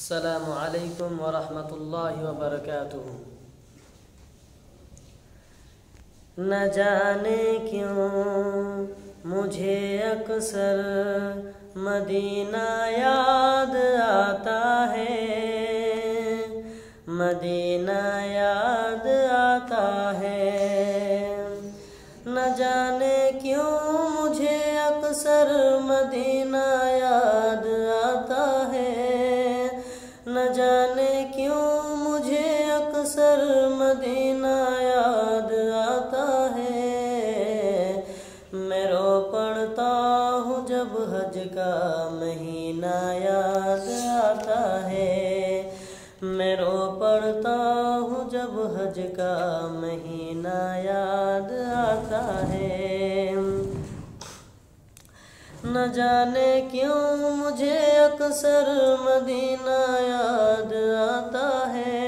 अस्सलामु अलैकुम वरहमतुल्लाहि वबरकातुहू। न जाने क्यों मुझे अक्सर मदीना याद आता है, मदीना याद आता है। न जाने क्यों मुझे अक्सर मदीना याद आता है, न जाने क्यों मुझे अक्सर मदीना याद आता है। मैं रो पड़ता हूँ जब हज का महीना याद आता है, मैं रो पड़ता हूँ जब हज का महीना याद आता है। न जाने क्यों मुझे अक्सर मदीना याद आता है,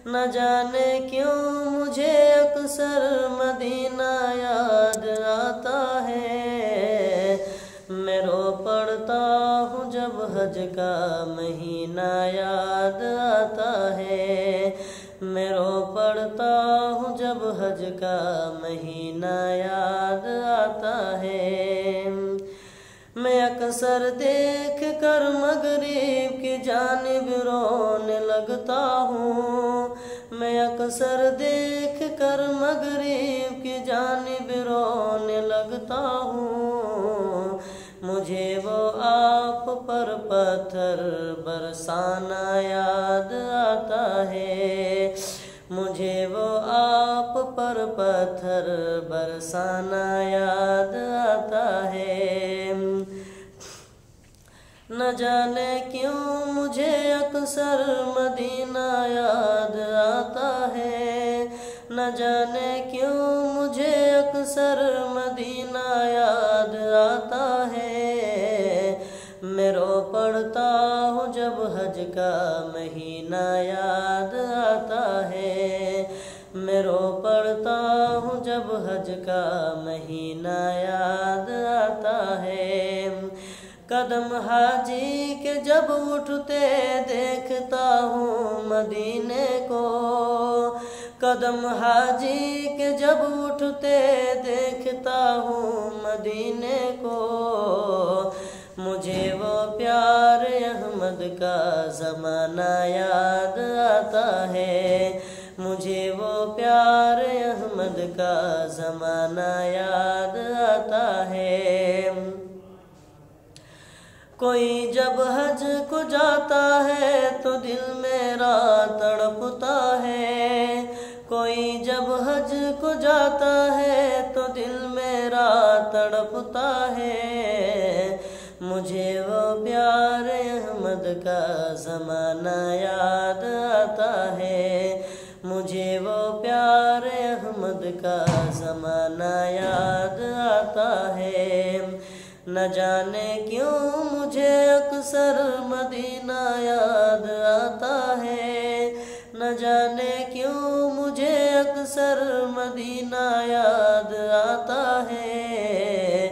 न जाने क्यों मुझे अक्सर मदीना याद आता है। मैं रो पड़ता हूँ जब हज का महीना याद आता है, मैं रो पड़ता हूँ जब हज का महीना याद आता है। मैं अक्सर देख कर मगरिब की जानिब रोने लगता हूँ, मैं अक्सर देख कर मगरिब की जानिब रोने लगता हूँ। मुझे वो आप पर पत्थर बरसाना याद आता है, मुझे वो आप पर पत्थर बरसाना याद आता है। न जाने क्यों मुझे अक्सर मदीना याद आता है, न जाने क्यों मुझे अक्सर मदीना याद आता है। मैं रो पड़ता हूँ जब हज का महीना याद आता है, मैं रो पड़ता हूँ जब हज का महीना याद आता है। कदम हाजी के जब उठते देखता हूँ मदीने को, कदम हाजी के जब उठते देखता हूँ मदीने को। मुझे वो प्यार अहमद का ज़माना याद आता है, मुझे वो प्यार अहमद का ज़माना याद आता है। कोई जब हज को जाता है तो दिल मेरा तड़पता है, कोई जब हज को जाता है तो दिल मेरा तड़पता है। मुझे वो प्यार अहमद का ज़माना याद आता है, मुझे वो प्यार अहमद का ज़माना याद आता है। न जाने क्यों मुझे अक्सर मदीना याद आता है, न जाने क्यों मुझे अक्सर मदीना याद आता है।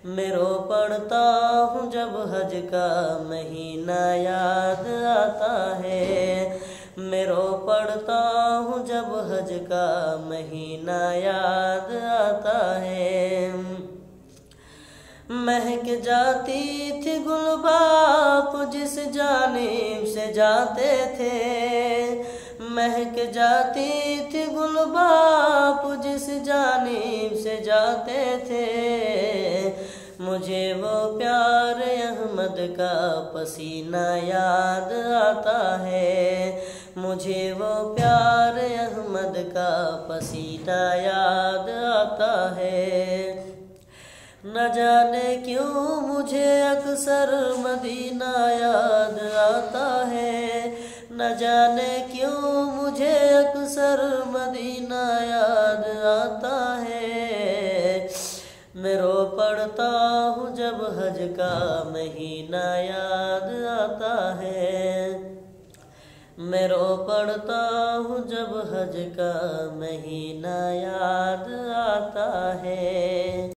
मैं रो पड़ता हूँ जब हज का महीना याद आता है, मैं रो पड़ता हूँ जब हज का महीना याद आता है। महक जाती थी गुलबाप जिस जानिब से जाते थे, महक जाती थी गुलबाप जिस जानिब से जाते थे। मुझे वो प्यार अहमद का पसीना याद आता है, मुझे वो प्यार अहमद का पसीना याद आता है। न जाने क्यों मुझे अक्सर मदीना याद आता है, न जाने क्यों मुझे अक्सर मदीना याद आता है। मैं रो पड़ता हूँ जब हज का महीना याद आता है, मैं रो पड़ता हूँ जब हज का महीना याद आता है।